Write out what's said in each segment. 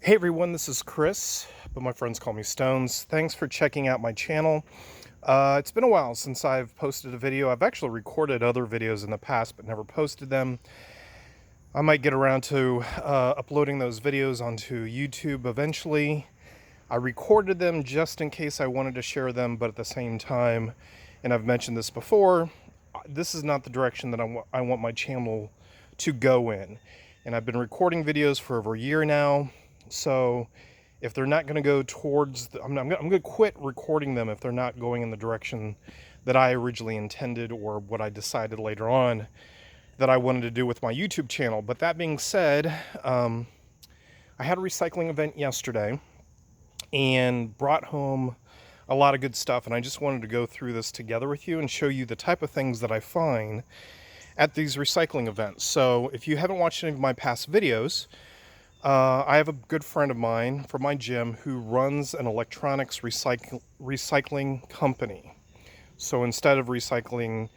Hey everyone, this is Chris, but my friends call me Stones. Thanks for checking out my channel. It's been a while since I've posted a video. I've actually recorded other videos in the past, but never posted them. I might get around to uploading those videos onto YouTube eventually. I recorded them just in case I wanted to share them, but at the same time, and I've mentioned this before, this is not the direction that I want my channel to go in. And I've been recording videos for over a year now. So if they're not going to go towards, I'm going to quit recording them if they're not going in the direction that I originally intended or what I decided later on that I wanted to do with my YouTube channel. But that being said, I had a recycling event yesterday and brought home a lot of good stuff. And I just wanted to go through this together with you and show you the type of things that I find at these recycling events. So if you haven't watched any of my past videos, I have a good friend of mine from my gym who runs an electronics recycling company. So instead of recycling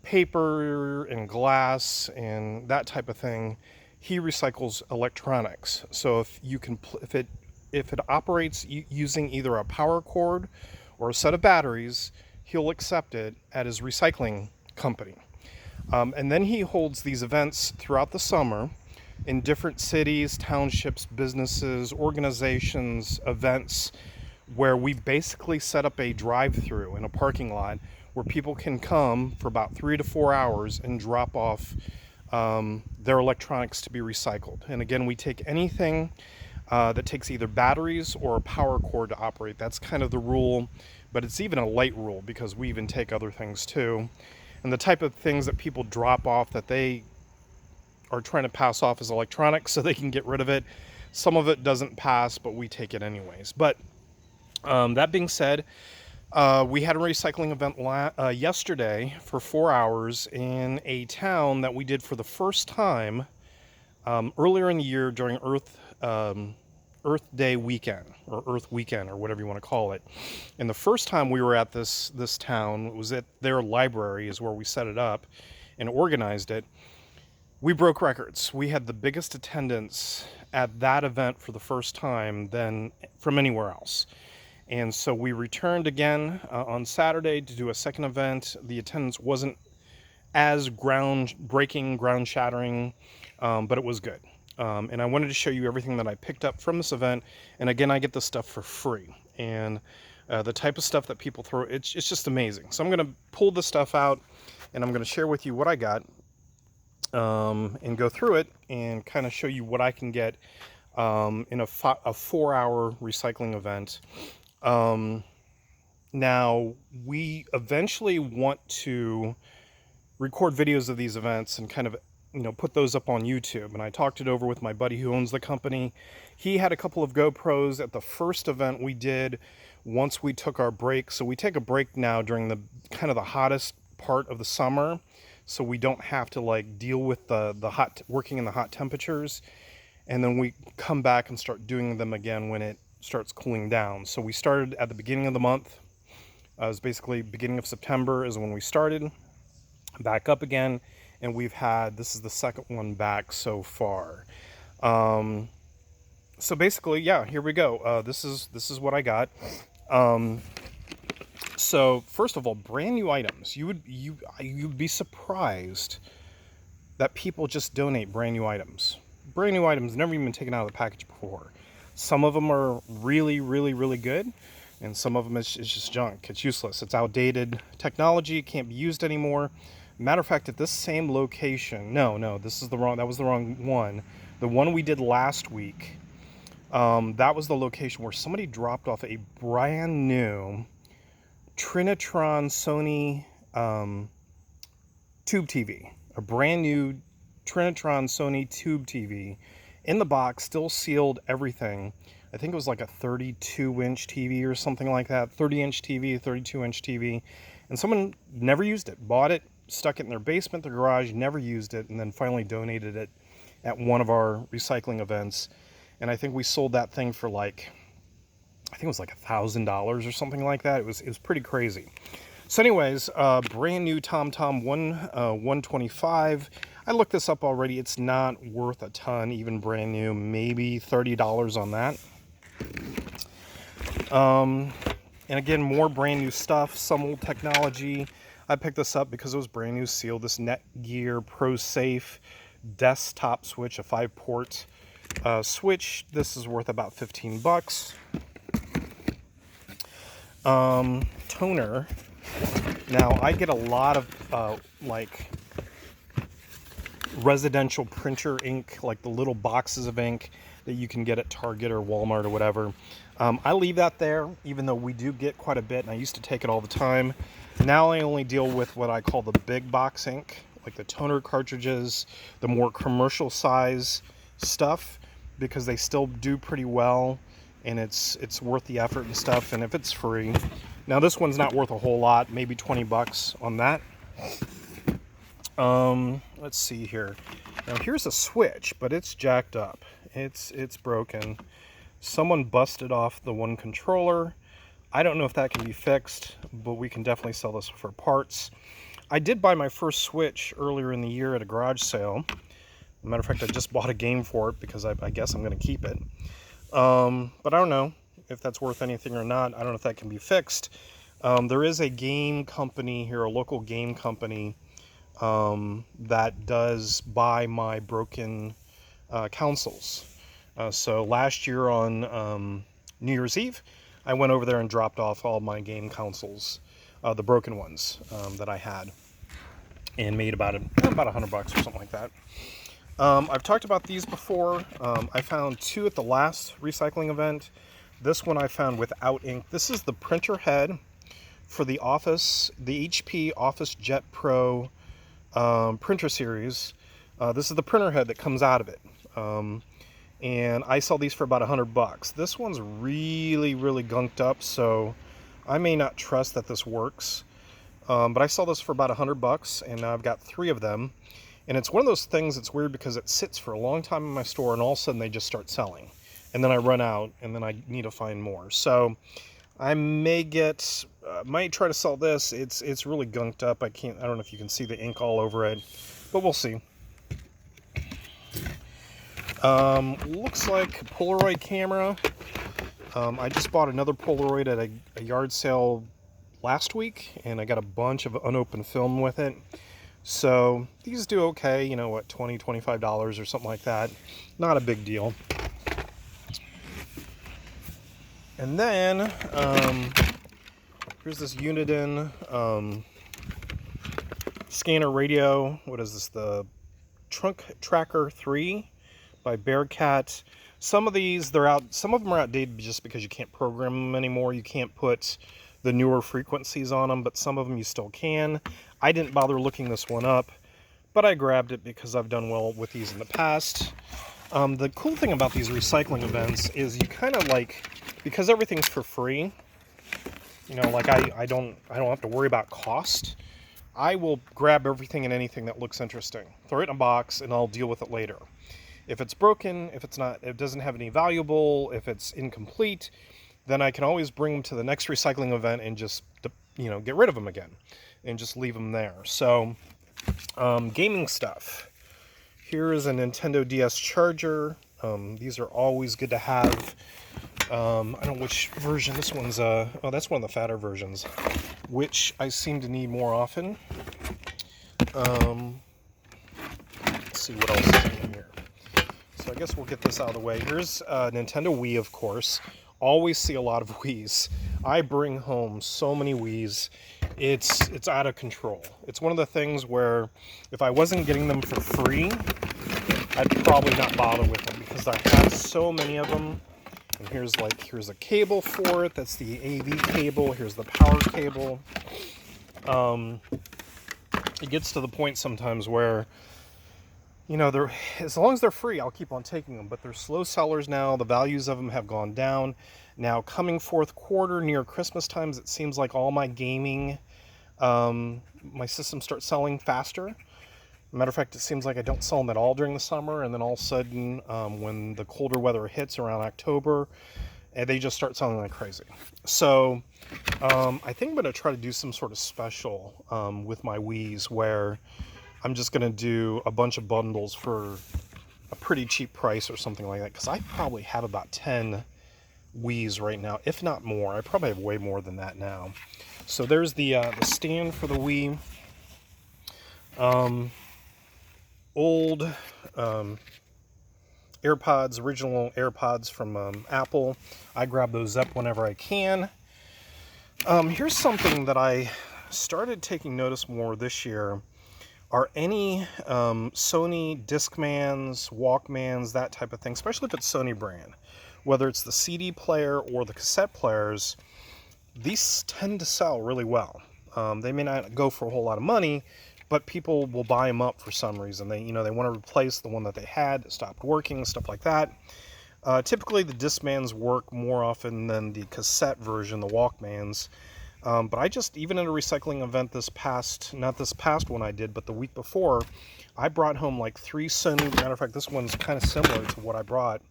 paper and glass and that type of thing, he recycles electronics. So if it operates using either a power cord or a set of batteries, he'll accept it at his recycling company. And then he holds these events throughout the summer in different cities, townships, businesses, organizations, events, where we've basically set up a drive-through in a parking lot where people can come for about 3 to 4 hours and drop off their electronics to be recycled. And again, we take anything that takes either batteries or a power cord to operate. That's kind of the rule, but it's even a light rule because we even take other things too. And the type of things that people drop off that they are trying to pass off as electronics so they can get rid of it. Some of it doesn't pass, but we take it anyways. But that being said, we had a recycling event yesterday for 4 hours in a town that we did for the first time earlier in the year during Earth Day weekend, or Earth Weekend, or whatever you want to call it. And the first time we were at this town, it was at their library is where we set it up and organized it. We broke records. We had the biggest attendance at that event for the first time than from anywhere else. And so we returned again on Saturday to do a second event. The attendance wasn't as ground-breaking, ground-shattering, but it was good. And I wanted to show you everything that I picked up from this event. And again, I get this stuff for free. And the type of stuff that people throw, it's just amazing. So I'm going to pull this stuff out, and I'm going to share with you what I got. And go through it and kind of show you what I can get in a 4-hour recycling event. Now, we eventually want to record videos of these events and kind of, put those up on YouTube. And I talked it over with my buddy who owns the company. He had a couple of GoPros at the first event we did once we took our break. So we take a break now during the kind of the hottest part of the summer, so we don't have to deal with working in the hot temperatures, and then we come back and start doing them again when it starts cooling down. So we started at the beginning of the month. It was basically beginning of September is when we started, back up again, and this is the second one back so far. So basically, yeah, here we go. This is what I got. So first of all, brand new items. You'd be surprised that people just donate brand new items. Brand new items never even been taken out of the package before. Some of them are really, really, really good, and some of them is just junk. It's useless. It's outdated technology. It can't be used anymore. Matter of fact, at this same location, no, that was the wrong one. The one we did last week, that was the location where somebody dropped off a brand new Trinitron Sony tube TV, a brand new Trinitron Sony tube TV in the box, still sealed, everything. I think it was like a 32-inch TV or something like that, 30-inch TV, 32-inch TV, and someone never used it, bought it, stuck it in their basement, their garage, never used it, and then finally donated it at one of our recycling events. And I think we sold that thing for I think it was like $1,000 or something like that. It was pretty crazy. So anyways, brand new TomTom 125. I looked this up already. It's not worth a ton, even brand new, maybe $30 on that. And again, more brand new stuff, some old technology. I picked this up because it was brand new, sealed. This Netgear ProSafe desktop switch, a 5-port switch. This is worth about 15 bucks. Toner. Now, I get a lot of like residential printer ink, like the little boxes of ink that you can get at Target or Walmart or whatever. I leave that there, even though we do get quite a bit, and I used to take it all the time. Now I only deal with what I call the big box ink, like the toner cartridges, the more commercial size stuff, because they still do pretty well, and it's worth the effort and stuff, and if it's free. Now this one's not worth a whole lot, maybe 20 bucks on that. Let's see here. Now here's a switch, but it's jacked up. It's broken. Someone busted off the one controller. I don't know if that can be fixed, but we can definitely sell this for parts. I did buy my first Switch earlier in the year at a garage sale. Matter of fact, I just bought a game for it because I guess I'm going to keep it. But I don't know if that's worth anything or not. I don't know if that can be fixed. There is a game company here, a local game company, that does buy my broken consoles. So last year on New Year's Eve, I went over there and dropped off all my game consoles, the broken ones that I had, and made about $100 or something like that. I've talked about these before. I found 2 at the last recycling event. This one I found without ink. This is the printer head for the Office, the HP Office Jet Pro printer series. This is the printer head that comes out of it. And I sell these for about $100. This one's really gunked up, so I may not trust that this works. But I sell this for about $100, and I've got 3 of them. And it's one of those things that's weird because it sits for a long time in my store, and all of a sudden they just start selling. And then I run out, and then I need to find more. So I might try to sell this. It's really gunked up. I don't know if you can see the ink all over it, but we'll see. Looks like a Polaroid camera. I just bought another Polaroid at a yard sale last week, and I got a bunch of unopened film with it. So these do okay, you know what, $20, $25 or something like that. Not a big deal. And then here's this Uniden scanner radio. What is this? The Trunk Tracker 3 by Bearcat. Some of these, some of them are outdated just because you can't program them anymore. You can't put the newer frequencies on them, but some of them you still can. I didn't bother looking this one up, but I grabbed it because I've done well with these in the past. The cool thing about these recycling events is you kind of like, because everything's for free, you know, like I don't have to worry about cost. I will grab everything and anything that looks interesting, throw it in a box, and I'll deal with it later. If it's broken, if it doesn't have any valuable, if it's incomplete, then I can always bring them to the next recycling event and just, you know, get rid of them again and just leave them there. So, gaming stuff. Here is a Nintendo DS charger. These are always good to have. I don't know which version. This one's, oh, that's one of the fatter versions, which I seem to need more often. Let's see what else is in here. So I guess we'll get this out of the way. Here's Nintendo Wii, of course. Always see a lot of Wiis. I bring home so many Wiis. It's out of control. It's one of the things where if I wasn't getting them for free, I'd probably not bother with them because I have so many of them. And here's a cable for it. That's the AV cable. Here's the power cable. It gets to the point sometimes where, you know, as long as they're free, I'll keep on taking them. But they're slow sellers now. The values of them have gone down. Now, coming fourth quarter, near Christmas times, it seems like all my gaming, my systems start selling faster. Matter of fact, it seems like I don't sell them at all during the summer. And then all of a sudden, when the colder weather hits around October, they just start selling like crazy. So I think I'm going to try to do some sort of special with my Wiis where I'm just going to do a bunch of bundles for a pretty cheap price or something like that, because I probably have about 10 Wiis right now, if not more. I probably have way more than that now. So there's the stand for the Wii. Old AirPods, original AirPods from Apple. I grab those up whenever I can. Here's something that I started taking notice more this year. Are any Sony Discmans, Walkmans, that type of thing, especially if it's Sony brand, whether it's the CD player or the cassette players, these tend to sell really well. They may not go for a whole lot of money, but people will buy them up for some reason. They want to replace the one that they had that stopped working, stuff like that. Typically, the Discmans work more often than the cassette version, the Walkmans. But I just, even at a recycling event not this past one I did, but the week before, I brought home like 3 Sony, matter of fact, this one's kind of similar to what I brought.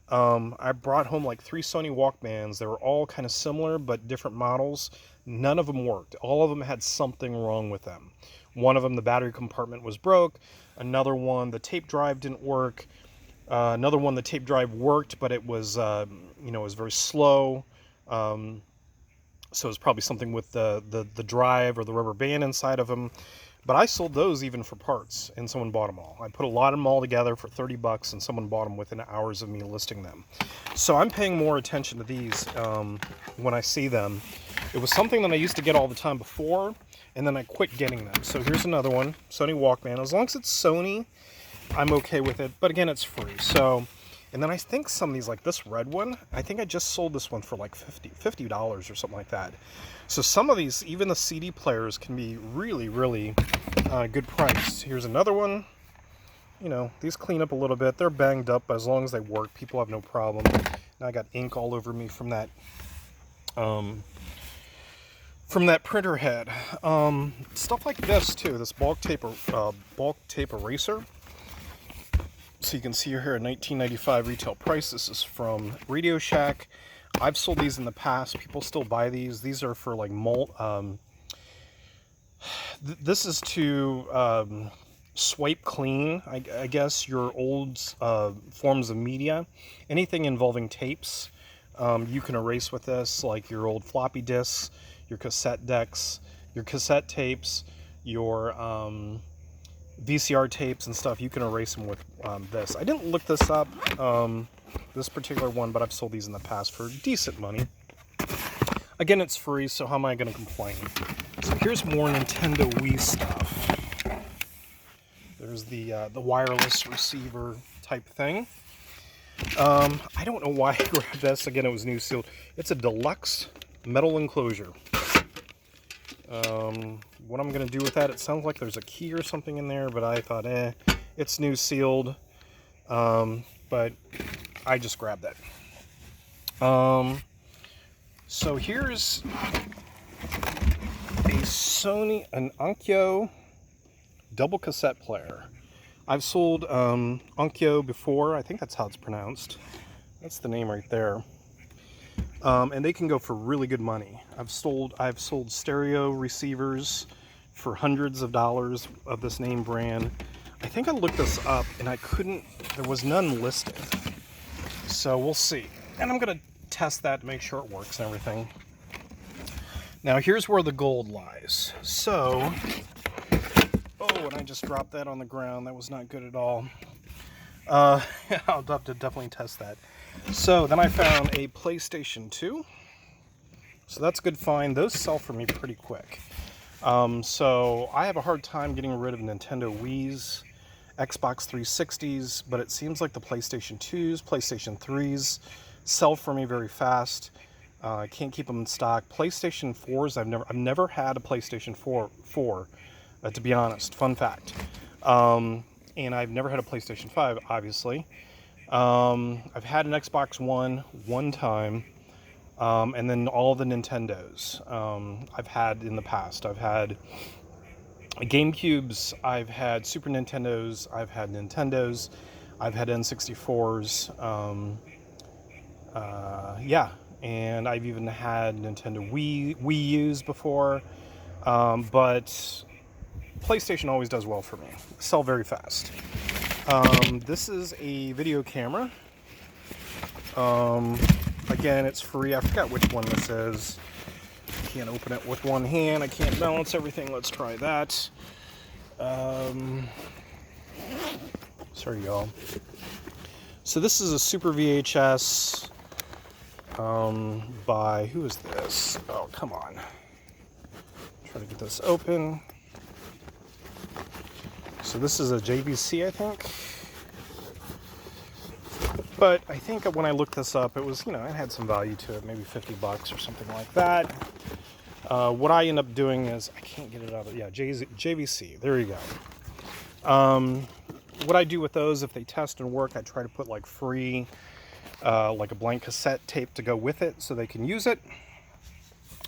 I brought home like 3 Sony Walkmans. They were all kind of similar, but different models. None of them worked. All of them had something wrong with them. One of them, the battery compartment was broke. Another one, the tape drive didn't work. Another one, the tape drive worked, but it was, it was very slow. So it's probably something with the drive or the rubber band inside of them. But I sold those even for parts, and someone bought them all. I put a lot of them all together for $30, and someone bought them within hours of me listing them. So I'm paying more attention to these when I see them. It was something that I used to get all the time before, and then I quit getting them. So here's another one, Sony Walkman. As long as it's Sony, I'm okay with it. But again, it's free. So, and then I think some of these, like this red one, I think I just sold this one for like $50 or something like that. So some of these, even the CD players, can be really, really good price. Here's another one. These clean up a little bit. They're banged up, but as long as they work, people have no problem. Now I got ink all over me from that printer head. Stuff like this too. This bulk tape eraser. So you can see here a $19.95 retail price. This is from Radio Shack. I've sold these in the past. People still buy these. These are for like this is to swipe clean, I guess, your old forms of media. Anything involving tapes, you can erase with this, like your old floppy disks, your cassette decks, your cassette tapes, your VCR tapes and stuff. You can erase them with this. I didn't look this up, this particular one, but I've sold these in the past for decent money. Again, it's free, so how am I going to complain? So here's more Nintendo Wii stuff. There's the wireless receiver type thing. I don't know why I grabbed this. Again, it was new sealed. It's a deluxe metal enclosure. What I'm going to do with that, it sounds like there's a key or something in there, but I thought, it's new sealed. But I just grabbed that. So here's an Onkyo double cassette player. I've sold Onkyo before. I think that's how it's pronounced. That's the name right there. And they can go for really good money. I've sold stereo receivers for hundreds of dollars of this name brand. I think I looked this up and there was none listed. So we'll see. And I'm going to test that to make sure it works and everything. Now here's where the gold lies. So, and I just dropped that on the ground. That was not good at all. I'll have to definitely test that. So then I found a PlayStation 2. So that's a good find. Those sell for me pretty quick. So I have a hard time getting rid of Nintendo Wii's, Xbox 360s, but it seems like the PlayStation 2s, PlayStation 3s sell for me very fast. I can't keep them in stock. PlayStation 4s, I've never had a PlayStation 4 to be honest. Fun fact. And I've never had a PlayStation 5, obviously. I've had an Xbox one time, and then all the Nintendos I've had in the past. I've had GameCubes, I've had Super Nintendos, I've had Nintendos, I've had N64s, and I've even had Nintendo Wii U's before, but PlayStation always does well for me. Sell very fast. This is a video camera. Again, it's free. I forgot which one this is. Can't open it with one hand. I can't balance everything. Let's try that. Sorry, y'all. So this is a Super VHS by, who is this? Oh, come on. Try to get this open. So this is a JVC, I think. But I think when I looked this up, it was, it had some value to it, maybe $50 or something like that. What I end up doing is, I can't get it out of, JVC, there you go. What I do with those, if they test and work, I try to put like free, like a blank cassette tape to go with it so they can use it.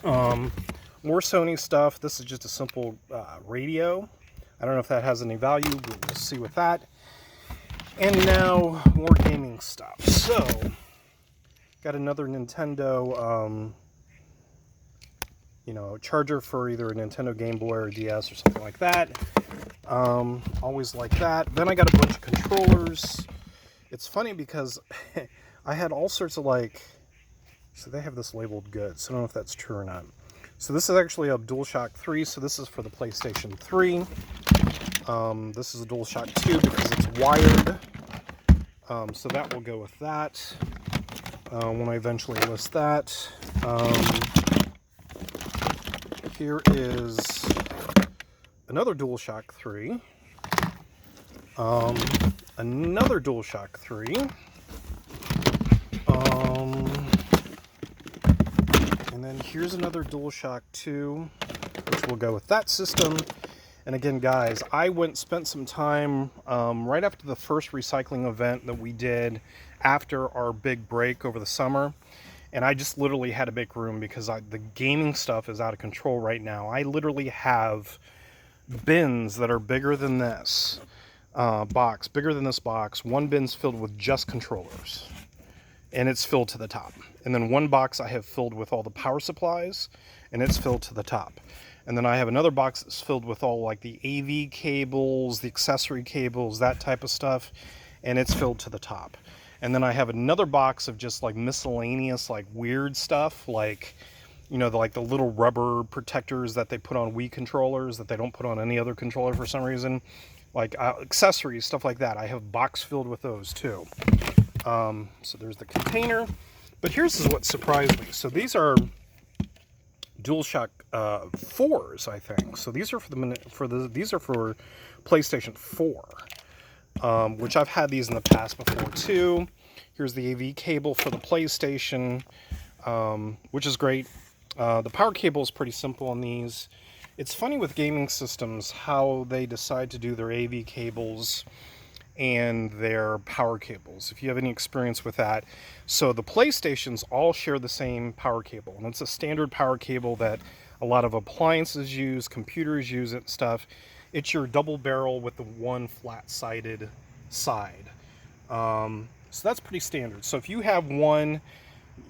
More Sony stuff. This is just a simple radio. I don't know if that has any value, but we'll see with that. And now, more gaming stuff. So, got another Nintendo, charger for either a Nintendo Game Boy or DS or something like that. Always like that. Then I got a bunch of controllers. It's funny because I had all sorts of so they have this labeled good, so I don't know if that's true or not. So this is actually a DualShock 3, so this is for the PlayStation 3. This is a DualShock 2 because it's wired. So that will go with that when I eventually list that. Here is another DualShock 3. Another DualShock 3. And then here's another DualShock 2, which will go with that system. And again, guys, I spent some time right after the first recycling event that we did after our big break over the summer. And I just literally had to make room because the gaming stuff is out of control right now. I literally have bins that are bigger than this box, bigger than this box. One bin's filled with just controllers, and it's filled to the top. And then one box I have filled with all the power supplies, and it's filled to the top. And then I have another box that's filled with all like the AV cables, the accessory cables, that type of stuff, and it's filled to the top. And then I have another box of just like miscellaneous, like weird stuff, like, the little rubber protectors that they put on Wii controllers that they don't put on any other controller for some reason, like accessories, stuff like that. I have a box filled with those too. So there's the container. But here's what surprised me. So these are DualShock 4s, I think. So these are these are for PlayStation 4, which I've had these in the past before too. Here's the AV cable for the PlayStation, which is great. The power cable is pretty simple on these. It's funny with gaming systems how they decide to do their AV cables and their power cables, if you have any experience with that. So the PlayStations all share the same power cable, and it's a standard power cable that a lot of appliances use, computers use it and stuff. It's your double barrel with the one flat-sided side. So that's pretty standard. So if you have one,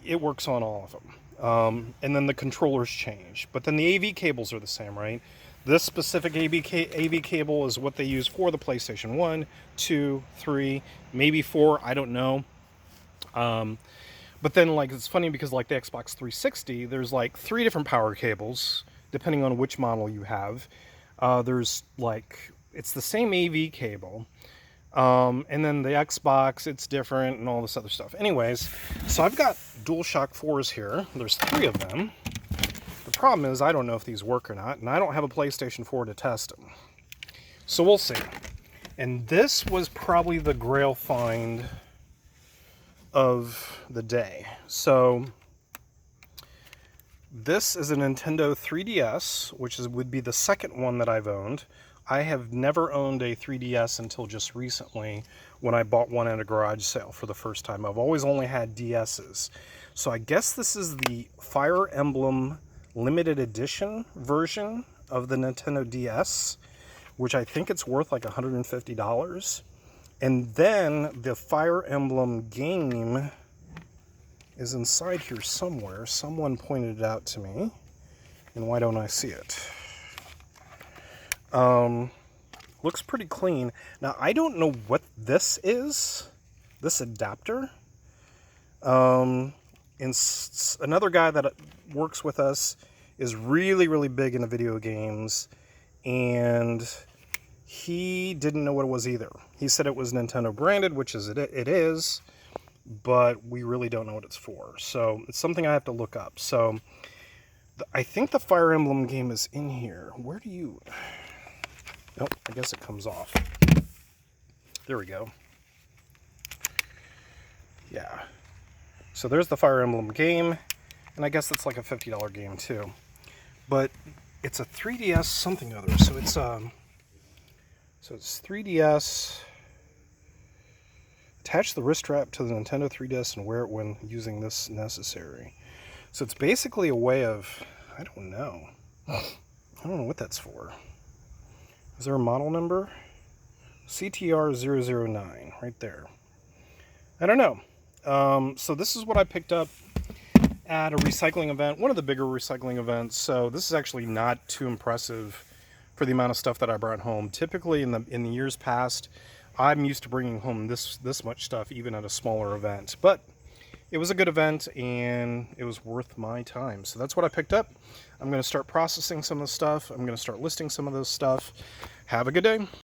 it works on all of them. And then the controllers change. But then the AV cables are the same, right? This specific AV cable is what they use for the PlayStation 1, 2, 3, maybe 4, I don't know. But then, it's funny because, the Xbox 360, there's, 3 different power cables, depending on which model you have. There's, it's the same AV cable. And then the Xbox, it's different and all this other stuff. Anyways, so I've got DualShock 4s here. There's 3 of them. The problem is I don't know if these work or not, and I don't have a PlayStation 4 to test them. So we'll see. And this was probably the grail find of the day. So this is a Nintendo 3DS, which would be the second one that I've owned. I have never owned a 3DS until just recently when I bought one at a garage sale for the first time. I've always only had DSs. So I guess this is the Fire Emblem limited edition version of the Nintendo DS, which I think it's worth like $150. And then the Fire Emblem game is inside here somewhere. Someone pointed it out to me. And why don't I see it? Looks pretty clean. Now, I don't know what this is, this adapter. And another guy that works with us is really, really big into video games, and he didn't know what it was either. He said it was Nintendo branded, which is it is, but we really don't know what it's for. So it's something I have to look up. So I think the Fire Emblem game is in here. Where do you... Nope, I guess it comes off. There we go. Yeah. So there's the Fire Emblem game, and I guess that's like a $50 game too. But it's a 3DS something or other. So it's 3DS. Attach the wrist strap to the Nintendo 3DS and wear it when using this necessary. So it's basically a way of, I don't know what that's for. Is there a model number? CTR009, right there. I don't know. So this is what I picked up at a recycling event, one of the bigger recycling events. So this is actually not too impressive for the amount of stuff that I brought home. Typically in the years past, I'm used to bringing home this much stuff even at a smaller event. But it was a good event, and it was worth my time. So that's what I picked up. I'm going to start processing some of the stuff. I'm going to start listing some of this stuff. Have a good day.